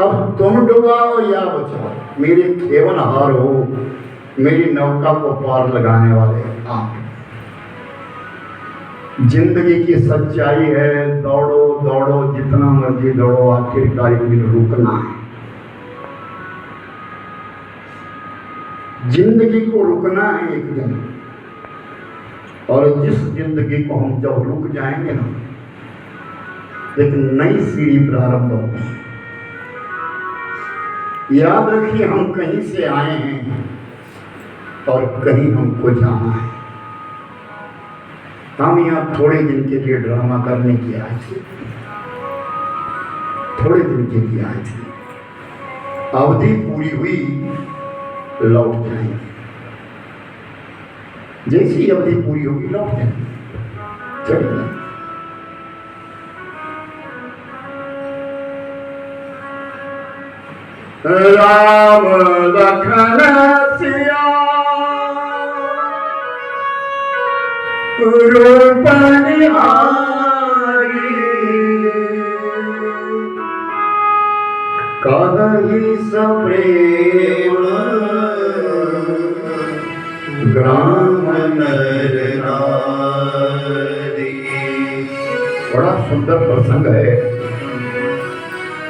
अब तुम डुबाओ या बचाओ, मेरे खेवनहार हो, मेरी नौका को पार लगाने वाले आप। जिंदगी की सच्चाई है, दौड़ो दौड़ो जितना मर्जी दौड़ो, आखिरकार एक दिन रुकना है। जिंदगी को रुकना है एक दिन, और जिस जिंदगी को हम जब रुक जाएंगे ना, एक नई सीढ़ी प्रारंभ होगी। याद रखिए, हम कहीं से आए हैं और कहीं हमको जाना है। हम यहाँ थोड़े दिन के लिए ड्रामा करने के आए थे, थोड़े दिन के लिए आए थे। अवधि पूरी हुई, लौट जाएंगे। जैसी अवधि पूरी होगी लौट जाएंगे, चलिए। राम लखन सिया रूप निहारी, कहि सप्रेम ग्राम नर नारी। बड़ा सुंदर प्रसंग है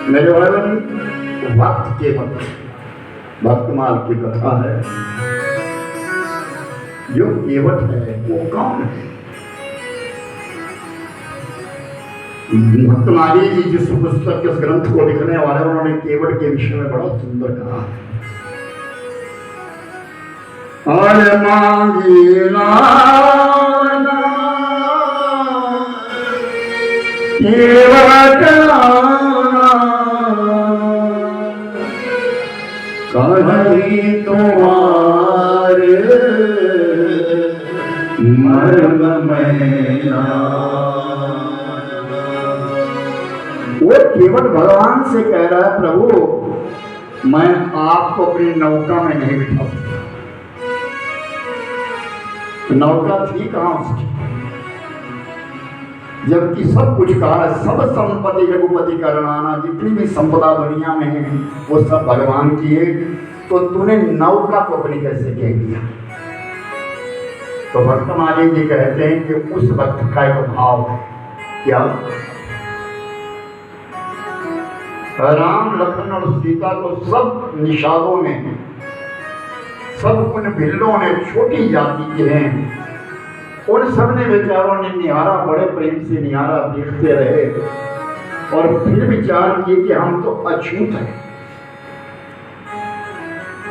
मेरे भाई। वक्त के वक्त भक्तमाल की कथा है। जो केवट है वो कौन है? भक्तमाली जी जिस पुस्तक के ग्रंथ को लिखने वाले, उन्होंने केवट के विषय में बड़ा सुंदर कहा है। अरे मांगी लाना केवट कहीं तुम्हारे मर्म में ना। वो केवल भगवान से कह रहा है, प्रभु मैं आपको अपनी नौका में नहीं बिठा सकता। नौका थी कहां उसकी, जबकि सब कुछ कहा है। सब संपत्ति रघुपति करणाना, जितनी भी संपदा दुनिया में है वो सब भगवान की है। तो तूने नौका को अपनी कैसे कह दिया? तो भक्तमाली जी कहते हैं कि उस वक्त का एक भाव है। क्या? राम लखन और सीता को सब निषादों में, सब उन भिल्लों ने, छोटी जाति के हैं, उन सब ने बेचारों ने निहारा, बड़े प्रेम से निहारा, देखते रहे और फिर विचार किए कि हम तो अछूत हैं,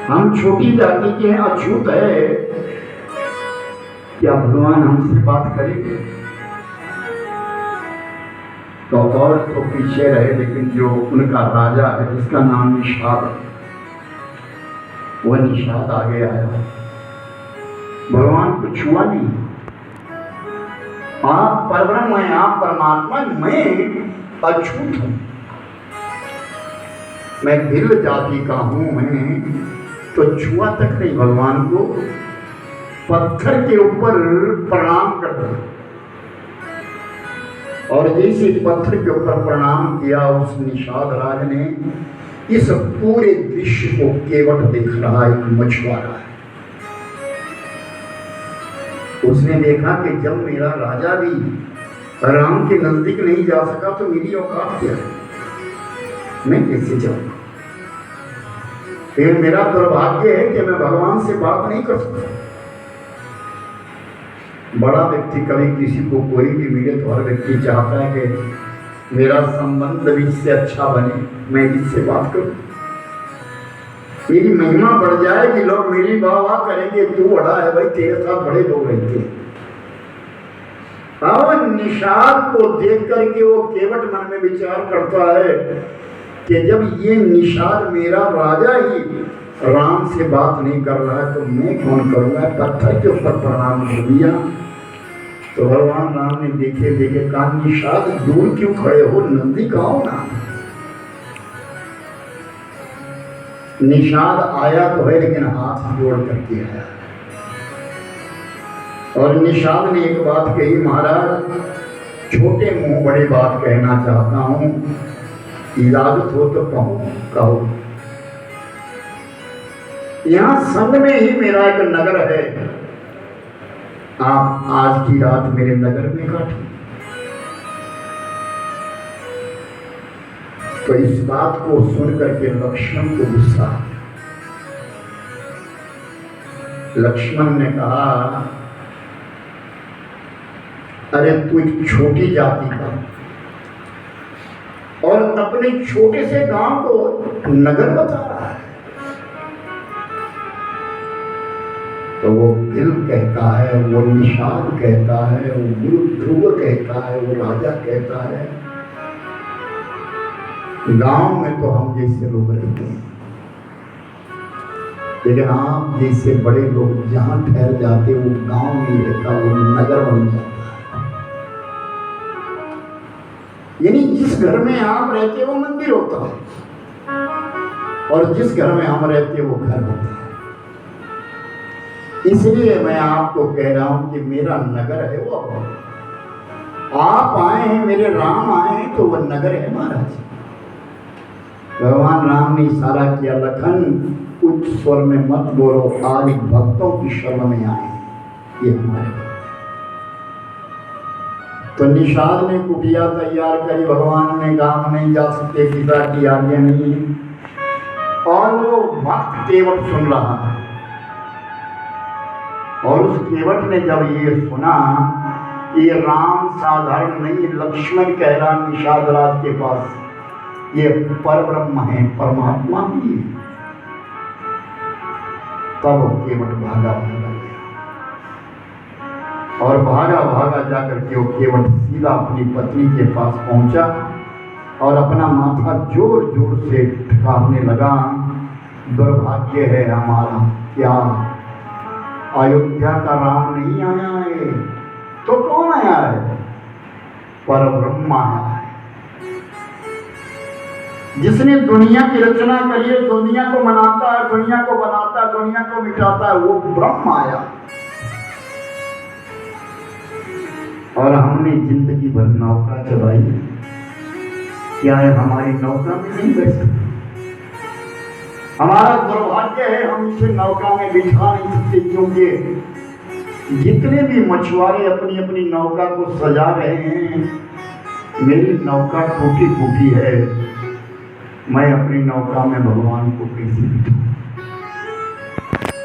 हम छोटी जाति के हैं, अछूत है, क्या भगवान हमसे बात करेंगे? तो और तो पीछे रहे, लेकिन जो उनका राजा है जिसका नाम निषाद है, वह निषाद आगे आया। भगवान को छुआ नहीं। आप परब्रह्म हैं, आप परमात्मा, मैं अछूत हूं, मैं भिल्ल जाति का हूं। मैं तो छुआ तक नहीं भगवान को, पत्थर के ऊपर प्रणाम कर दिया। और जैसे पत्थर के ऊपर प्रणाम किया, उस निषाद राज ने इस पूरे दृश्य को केवट देख रहा है, एक मछुआरा है। उसने देखा कि जब मेरा राजा भी राम के नजदीक नहीं जा सका तो मेरी औकात क्या है, मैं कैसे जाऊंगा? फिर मेरा दुर्भाग्य है कि मैं भगवान से बात नहीं कर सकता। बड़ा व्यक्ति कभी किसी को कोई भी मिले तो हर व्यक्ति चाहता है कि मेरा संबंध भी इससे अच्छा बने, मैं इससे बात करूं, मेरी महिमा बढ़ जाएगी, लोग मेरी वाह वाह करेंगे, तू बड़ा है भाई, तेरे साथ बड़े लोग रहते हैं। अब निषाद को देख करके वो केवट मन में विचार करता है कि जब ये निषाद मेरा राजा ही राम से बात नहीं कर रहा है तो मैं कौन करूंगा? पत्थर के ऊपर प्रणाम कर दिया। तो भगवान राम ने देखे देखे कहा, निषाद दूर क्यों खड़े हो, नजदीक आओ ना। निषाद आया तो है, लेकिन हाथ जोड़ करके आया। और निषाद ने एक बात कही, महाराज छोटे मुंह बड़ी बात कहना चाहता हूं। इजाजत हो तो कहो। यहाँ संग में ही मेरा एक नगर है, आप आज की रात मेरे नगर में काटें। तो इस बात को सुन करके लक्ष्मण को गुस्सा आया। लक्ष्मण ने कहा, अरे तू एक छोटी जाति का और अपने छोटे से गांव को नगर बता रहा है। तो वो दिल कहता है, वो निषाद कहता है, वो गुरु ध्रुव कहता है, वो राजा कहता है, गांव में तो हम जैसे लोग रहते हैं, लेकिन आप जैसे बड़े लोग जहां ठहर जाते वो गांव नहीं रहता, वो नगर बन जाता है। यानी जिस घर में आप रहते वो मंदिर होता है, और जिस घर में हम रहते वो घर होता है। इसलिए मैं आपको कह रहा हूं कि मेरा नगर है वो, आप आए हैं, मेरे राम आए हैं तो वह नगर है महाराज। भगवान राम ने इशारा किया, लखन उच्च स्वर में मत बोलो, आज भक्तों की शरण में आए ये हमारे। तो निषाद ने कुटिया तैयार करी, भगवान ने कहा नहीं जा सकते, पिता की आज्ञा नहीं है, और वो भक्त केवट सुन रहा है। और उस केवट ने जब ये सुना, ये राम साधारण नहीं, लक्ष्मण कह रहा निषाद राज के पास, ये परब्रह्म है, परमात्मा भी है। तब केवट भागा गया, और भागा भागा जाकर के वो केवट सीधा अपनी पत्नी के पास पहुंचा और अपना माथा जोर जोर से ठुकराने लगा। दुर्भाग्य है हमारा, क्या अयोध्या का राम नहीं आया है तो कौन आया है? परब्रह्म आया है, जिसने दुनिया की रचना करी है, दुनिया को मनाता है, दुनिया को बनाता है, दुनिया को मिटाता है, वो ब्रह्म आया। और हमने जिंदगी भर नौका चलाई, क्या है हमारी नौका में नहीं बैठ सकते? हमारा दुर्भाग्य है, हम इसे नौका में बिठा नहीं सकते, क्योंकि जितने भी मछुआरे अपनी अपनी नौका को सजा रहे हैं, मेरी नौका टूटी फूटी है, मैं अपनी नौका में भगवान को कैसे बिठाऊं,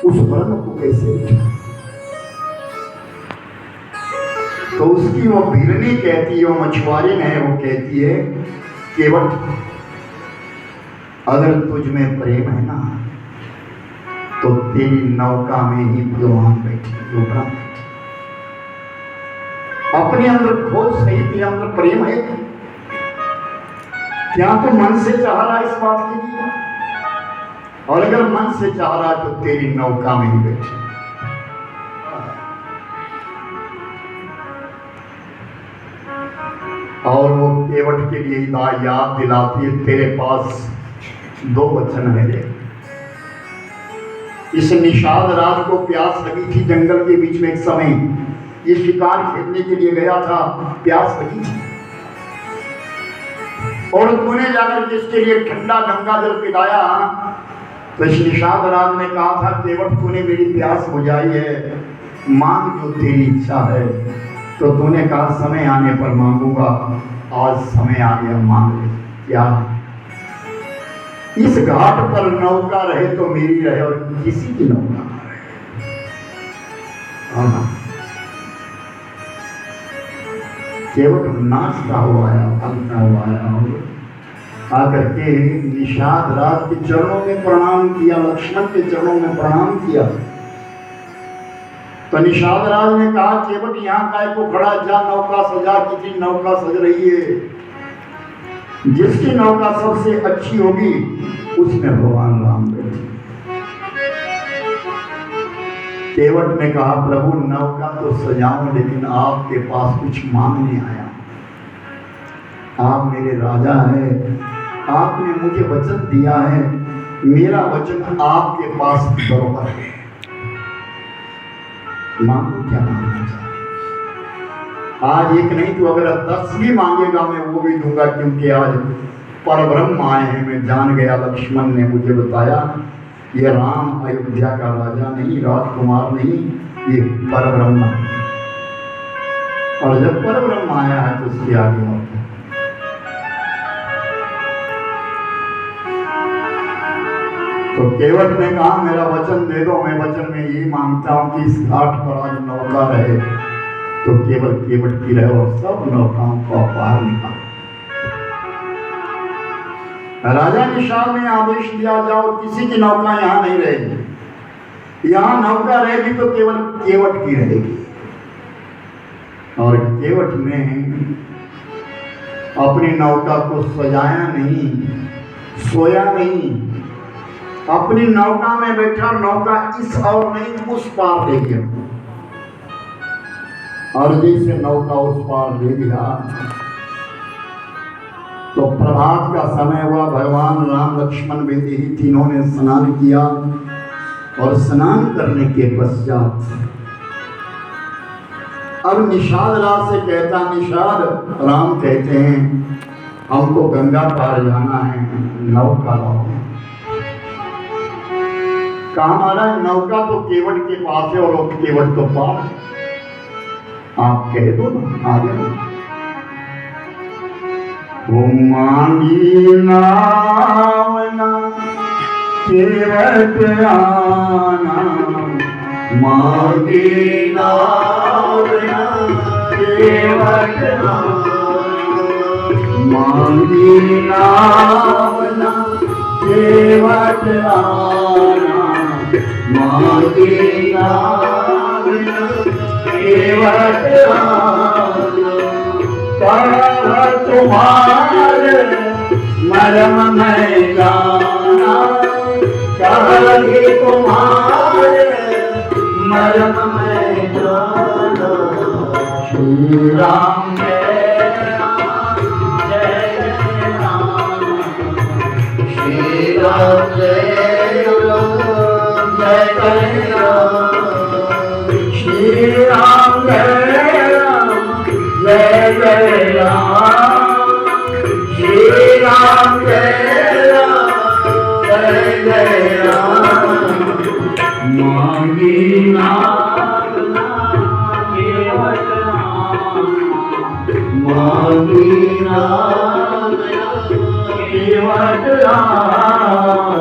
उस ब्रह्म को कैसे बिठाऊं? तो उसकी वो भिरनी कहती है, वो मछुआरे ने वो कहती है, केवट अगर तुझ में प्रेम है ना, तो तेरी नौका में ही भगवान बैठे, जो ब्रह्म बैठे। अपने अंदर खोज सही, तेरे अंदर प्रेम है क्या? तो मन से चाह रहा इस बात के लिए, और अगर मन से चाह रहा तो तेरी नौका में ही बैठे। और वो केवट के लिए याद दिलाती है, तेरे पास 2 वचन है रे। इस निषाद राज को प्यास लगी थी जंगल के बीच में, एक समय ये शिकार खेलने के लिए गया था, प्यास लगी थी, और तूने जाकर के इसके लिए ठंडा गंगा जल पिलाया। तो इस निषाद राज ने कहा था, केवट तूने मेरी प्यास बुझाई है, मांग जो तेरी इच्छा है। तो तूने कहा समय आने पर मांगूंगा, आज समय आ गया, मांग ले। क्या इस घाट पर नौका रहे तो मेरी रहे, और किसी की नौका ना रहे। केवट नाचता हुआ आया, भागता हुआ आया, आकर के निषाद राज के चरणों में प्रणाम किया, लक्ष्मण के चरणों में प्रणाम किया। तो निषाद राज ने कहा, केवट यहाँ काय को खड़ा, जा नौका सजा, किसी नौका सज रही है, जिसकी नौका सबसे अच्छी होगी उसमें भगवान राम बैठे। केवट ने कहा, प्रभु नौका तो सजाऊं, लेकिन आपके पास कुछ मांगने आया। आप मेरे राजा हैं, आपने मुझे वचन दिया है, मेरा वचन आपके पास बराबर है, मांगो क्या मांगना चाहते? आज एक नहीं तो अगर 10 भी मांगेगा मैं वो भी दूंगा, क्योंकि आज परब्रह्म आए हैं, मैं जान गया। लक्ष्मण ने मुझे बताया ये राम अयोध्या का राजा नहीं, राजकुमार नहीं, ये परब्रह्म है। और जब परब्रह्म आया है तो उसकी आगे होता है। तो केवट ने कहा मेरा वचन दे दो, मैं वचन में ये मांगता हूं कि इस घाट पर आज नौका रहे, तो केवल केवट की रहे और सब नौकाओं को पार निकाल। राजा निशाल ने आदेश दिया जाओ किसी की नौका यहाँ नहीं रहेगी, यहाँ नौका रहेगी तो केवल केवट की रहेगी। और केवट ने अपनी नौका को सजाया नहीं, सोया नहीं, अपनी नौका में बैठा, नौका इस और नहीं उस पार ले गया। और जैसे नौका उस पार ले गया तो प्रभात का समय हुआ। भगवान राम लक्ष्मण विदेही तीनों ने स्नान किया और स्नान करने के पश्चात अब निषाद रात से कहता, निषाद राम कहते हैं हमको गंगा पार जाना है, नौका लाओ। कहा महाराज नौका तो केवट के पास है और केवट तो पार, आप कह दो ना आ जाओ। वो मांगी नावना केवट आना, मांगी नावना केवट आना, मांगी नावना केवट आना, मांगी नावना केवट आना। कह तुम्हारे मरम में जाना, कह तुम्हारे मरम में जाना। श्री राम जय राम जय राम, श्री राम जय राम जय राम, श्री राम जय राम जय जय राम, श्री राम जय राम जय जय राम। मांगी नाम केवट राम, मांगी नाम केवट राम।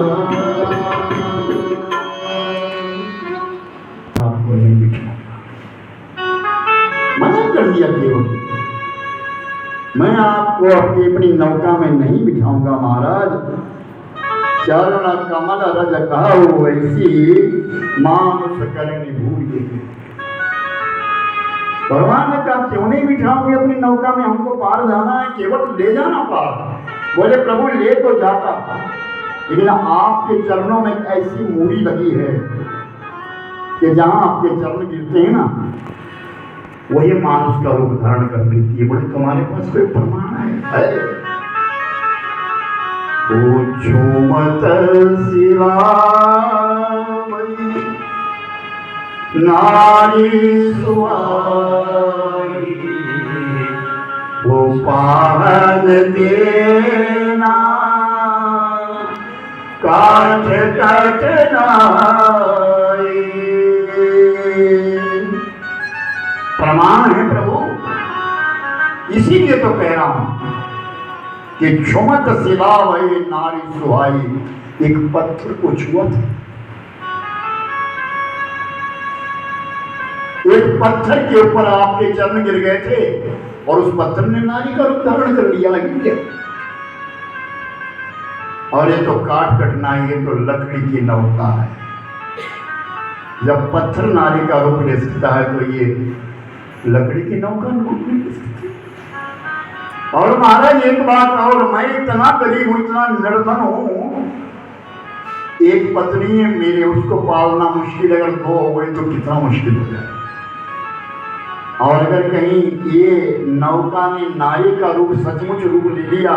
आपको नहीं बिठाऊंगा, मना कर दिया केवट, मैं आपको अपनी नौका में नहीं बिठाऊंगा महाराज। चरण कमल रज कहु ऐसी, मानुष करनी भूल गई। भगवान ने कहा क्यों नहीं बिठाओगे अपनी नौका में, हमको पार जाना है, केवट ले जाना पार। बोले प्रभु ले तो जाता, लेकिन आपके चरणों में ऐसी मूड़ी लगी है कि जहां आपके चरण गिरते हैं ना वही मानुष का रूप धारण कर लेती है। बोले तुम्हारे पास कोई प्रमाण है? पूछो मत सिवा नारी सुहाई, वो पावन देना काठ कटनाई। प्रमाण है प्रभु, इसीलिए तो कह रहा हूं कि क्षुमत सिला वही नारी सुहाई। एक पत्थर को छुआ था, एक पत्थर के ऊपर आपके चरण गिर गए थे और उस पत्थर ने नारी का रूप धारण कर लिया। और ये तो काट कटनाई, ये तो लकड़ी की नौका है। जब पत्थर नारी का रूप ले सकता है तो ये लकड़ी की नौका रूप ले सकती। और महाराज एक बात और, मैं इतना गरीब हूं, इतना निर्धन हूं, एक पत्नी है मेरे, उसको पालना मुश्किल, अगर दो हो गई तो कितना मुश्किल हो जाए। और अगर कहीं ये नौका ने नारी का रूप सचमुच रूप ले लिया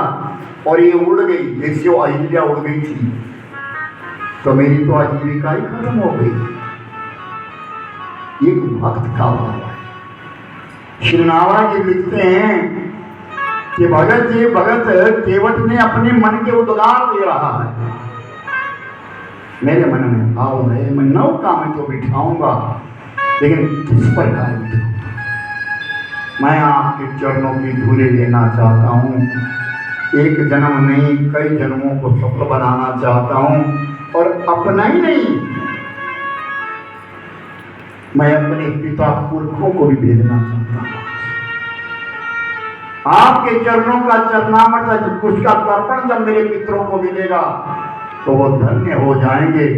और ये उड़ गई जैसे वो अहिल्या उड़ गई थी, तो मेरी तो आजीविका ही खत्म हो गई। एक भक्त का भाव है। श्री नावा जी लिखते हैं कि भगत जी भगत केवट ने अपने मन के उद्गार दे रहा है। मेरे मन में भाव है, मैं नौका में तो बिठाऊंगा, लेकिन किस प्रकार बिठाऊंगा? मैं आपके चरणों की धूली लेना चाहता हूँ। एक जन्म नहीं, कई जन्मों को सफल बनाना चाहता हूँ, और अपना ही नहीं, मैं अपने पिता पुरखों को भी भेजना चाहता हूँ। आपके चरणों का चरणामृत, उसका तर्पण जब मेरे पितरों को मिलेगा तो वो धन्य हो जाएंगे,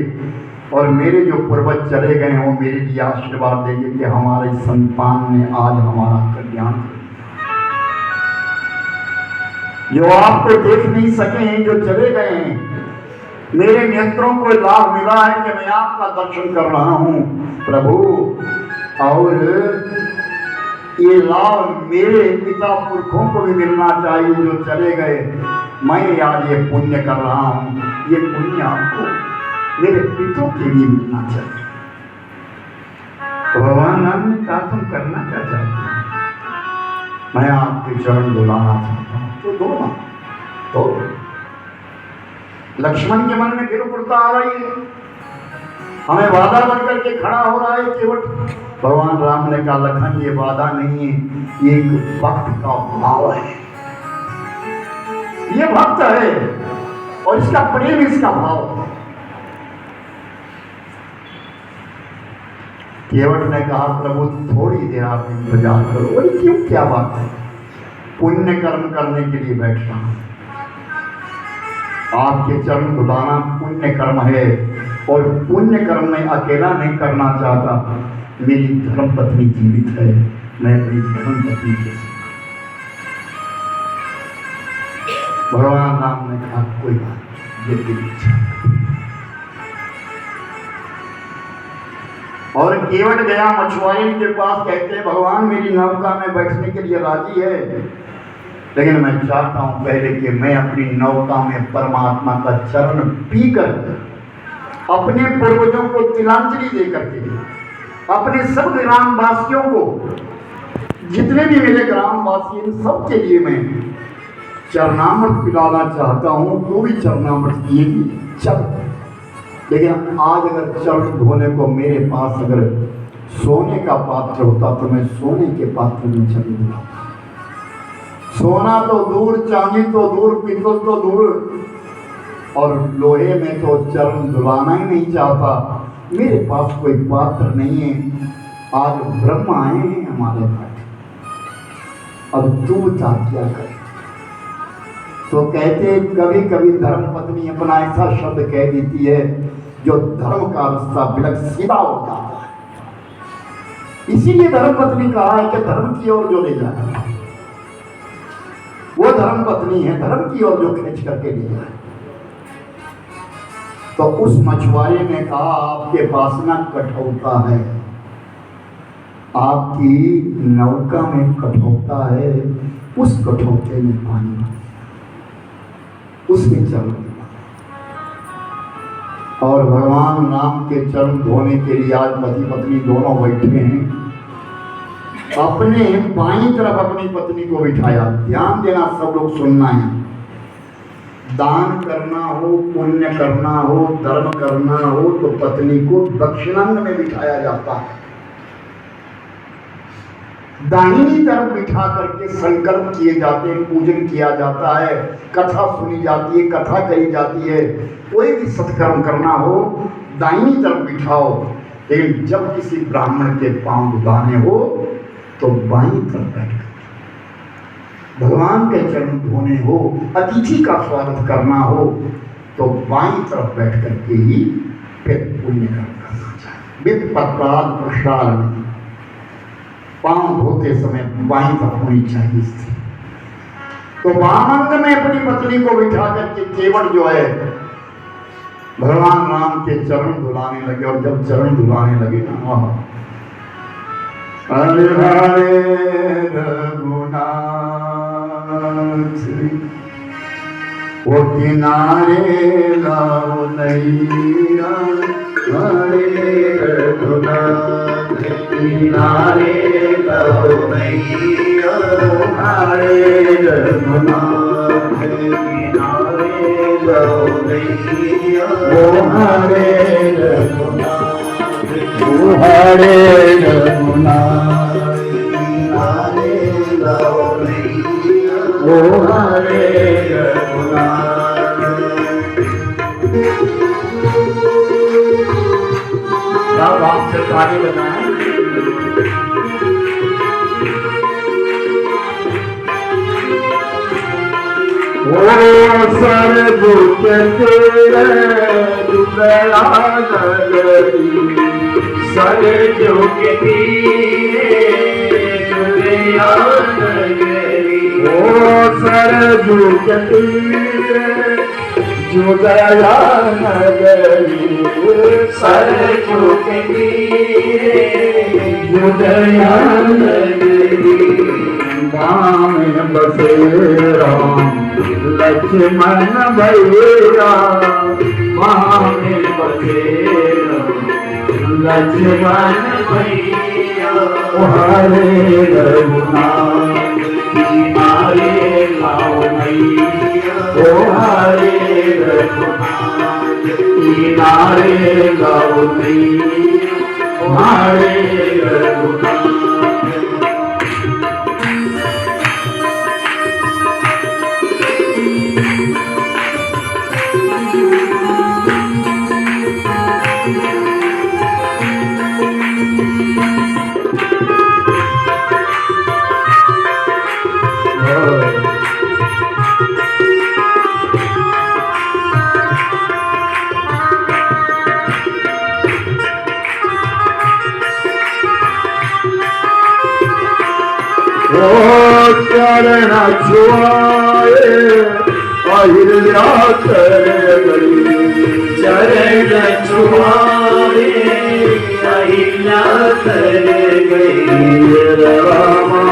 और मेरे जो पूर्वज चले गए हैं वो मेरे लिए आशीर्वाद देंगे कि हमारे संतान ने आज हमारा कल्याण किया। जो आपको देख नहीं सके हैं, जो चले गए हैं, मेरे नेत्रों को लाभ मिला है कि मैं आपका दर्शन कर रहा हूं प्रभु, और ये लाभ मेरे पिता पुरखों को भी मिलना चाहिए जो चले गए। मैं आज ये पुण्य कर रहा हूं, ये पुण्य आपको मेरे पितरों के लिए मिलना चाहिए। तो भगवान राम ने कहा तुम करना क्या चाहते हैं? मैं आपके चरण बुलाना चाहता हूं। तो दो ना, तो लक्ष्मण के मन में फिर उड़ता आ रही है, हमें वादा बनकर के खड़ा हो रहा है केवट। भगवान राम ने कहा लखन ये वादा नहीं है, ये एक भक्त का भाव है, ये भक्त है और इसका प्रेम, इसका भाव है। केवट ने कहा प्रभु थोड़ी देर आप इंतजार करो। बोले क्यों, क्या बात है? पुण्य कर्म करने के लिए बैठ रहा हूं, आपके चरण बुलाना पुण्य कर्म है, और पुण्य कर्म में अकेला नहीं करना चाहता। मेरी धर्म पत्नी जीवित है, मैं अपनी धर्म पत्नी के साथ। भगवान राम ने कहा कोई बात, ये तेरी इच्छा। और केवट गया मछुआरे के पास, कहते हैं भगवान मेरी नौका में बैठने के लिए राजी है, लेकिन मैं चाहता हूं पहले कि मैं अपनी नौका में परमात्मा का चरण पीकर अपने पूर्वजों को तिलांजलि देकर के, अपने सब ग्रामवासियों को, जितने भी मेरे ग्रामवासी इन सब के लिए मैं चरणामृत पिलाना चाहता हूं। तो भी चरणामृत पिएगी चल, लेकिन आज अगर चरण धोने को मेरे पास अगर सोने का पात्र होता तो मैं सोने के पात्र में चली जाता। सोना तो दूर, चांदी तो दूर, पीतल तो दूर, और लोहे में तो चरण धुलाना ही नहीं चाहता। मेरे पास कोई पात्र नहीं है। आज ब्रह्म आए हैं हमारे पास, अब तू बता क्या करे। तो कहते कभी कभी धर्म पत्नी अपना ऐसा शब्द कह देती है जो धर्म का रास्ता बिल्कुल सीधा हो जाता है। इसीलिए धर्म पत्नी कहा है कि धर्म की ओर जो ले जाए वो धर्म पत्नी है, धर्म की ओर जो खींच करके ले जाए। तो उस मछुआरे ने कहा आपके पास ना कठौता है, आपकी नौका में कठौता है, उस कठौते में पानी, उसमें चरण। और भगवान राम के चरण धोने के लिए आज पति पत्नी दोनों बैठे हैं। अपने बाईं तरफ अपनी पत्नी को बिठाया। ध्यान देना, सब लोग सुनना है। दान करना हो, पुण्य करना हो, धर्म करना हो तो पत्नी को दक्षिणांग में बिठाया जाता है। दाहिनी तरफ बिठा करके संकल्प किए जाते हैं, पूजन किया जाता है, कथा सुनी जाती है, कथा कही जाती है। कोई भी सत्कर्म करना हो दाहिनी तरफ बिठाओ, लेकिन जब किसी ब्राह्मण के पांव दुखाने हो तो बाईं तरफ बैठ, भगवान के चरण धोने हो, अतिथि का स्वागत करना हो तो बाईं तरफ बैठ करके ही फिर पुण्य करना चाहिए। विप्रपाद प्रसाद में पांव धोते समय बाईं तरफ होनी चाहिए स्त्री। तो वामंग में अपनी पत्नी को बिठा करके केवट जो है भगवान राम के चरण धुलाने लगे। और जब चरण धुलाने लगे ना, हरे हरे रघुनाथ, वो किनारे लाओ नैया, हरे रघुनाथ किनारे लाओ नैया, हरे रघुनाथ किनारे लो नैया ओ हरे रघुनाथ हरे रघुनाथ किनारे लो नैया ओ हरे रघुनाथ। सब आपसे ताली बजाएं। ओ सर्वभूत तेरे दुदया नगरी सर्वजोग तीरे दुदया नगरी ओ सर्वभूत तेरे दुदया नगरी सर्वजोग तीरे दुदया नगरी गाँव में बसे राम लक्ष्मण भैया गाँव में बसे लक्ष्मण भैया हरे रघुनाथ किनारे लाओ मैया ओ हरे रघुनाथ किनारे लाओ मैया हरे रघुनाथ। ओ चरण छुआए अहिल्या कर गई चरण छुआए अहिल्या कर गई रामा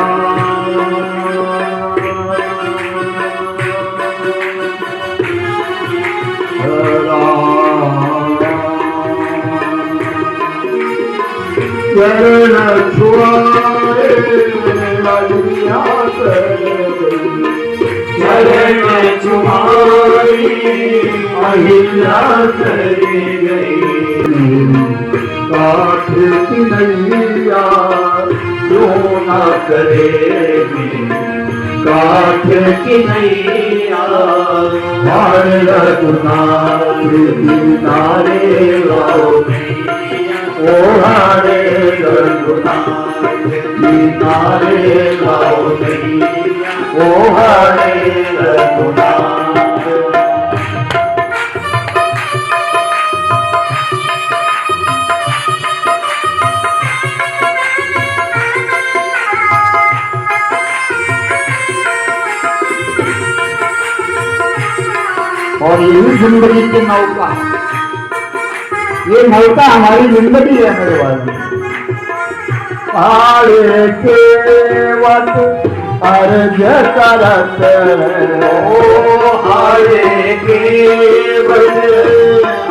चरण छुआए अहिल्या कर गई चरण छुआए अहिल्या कर गई काठ की नैया क्यों न करेगी काठ की नैया हरे रघुनाथ किनारे लाओ ओ हरे रघुनाथ किनारे लाओ ओ हरे रघुनाथ। और यही जिंदगी की नौका, ये नौका हमारी जिंदगी है मेरे भाई। आरे केवट अर्ज करत ओ हरे केवल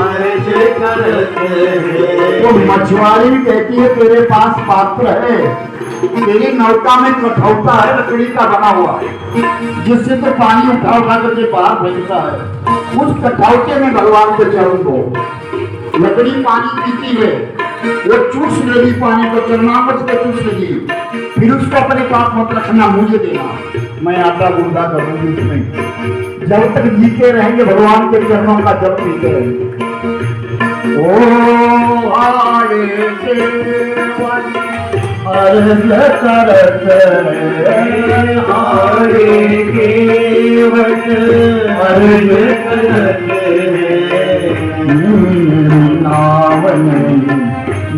अर्ज करत तो मछुआरी कहती है तेरे पास पात्र है, तेरी नौका में कठौता है लकड़ी का बना हुआ, जिससे तो पानी उठा उठा करके बाहर फेंकता है। उस कठौते में भगवान के चरण को लकड़ी पानी पीती है, वो चूस लेगी पानी को, चरणामृत को चूस लेगी, फिर उसको अपने पास मत रखना, मुझे देना, मैं आटा गुंडा करूंगी उसमें। जब तक जीते रहेंगे भगवान के चरणों का जप पीते रहेंगे। ओ आए केवल अर्ज करत हरे केवल अर्ज करत नाम नहीं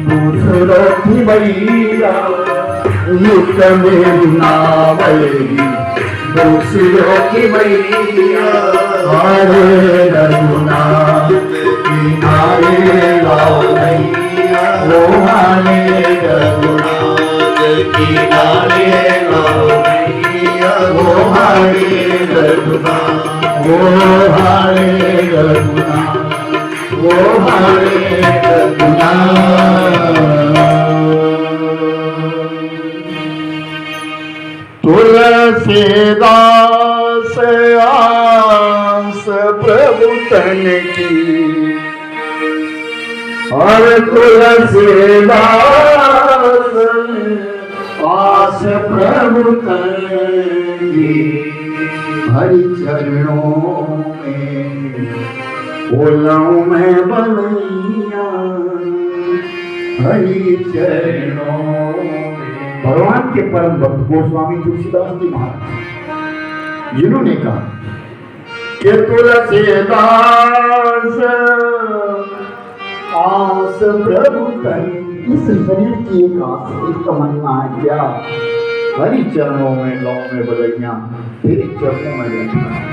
दूसरों की भैया युक्त में नाम दूसरों की भैया हरे रघुनाथ किनारे लाओ भैया ओ हरे रघुनाथ किनारे लाओ भैया ओ हरे रघुनाथ ओ हरे रघुनाथ ओ हरे रघुनाथ। तुलसी तुलसीदास आस प्रभु तन की, हर तुलसीदास आस प्रभु तन की, हरि चरणों में बोलाऊं मैं बलैया, हरि चरणों में। भगवान के परम भक्त गोस्वामी तुलसीदास जी महाराज जिन्होंने कहा कि तुलसीदास आस प्रभु तन, इस शरीर की एक आस, एक तमन्ना है क्या, हरि चरणों में लौ में बलैया, तेरे चरणों में रहना।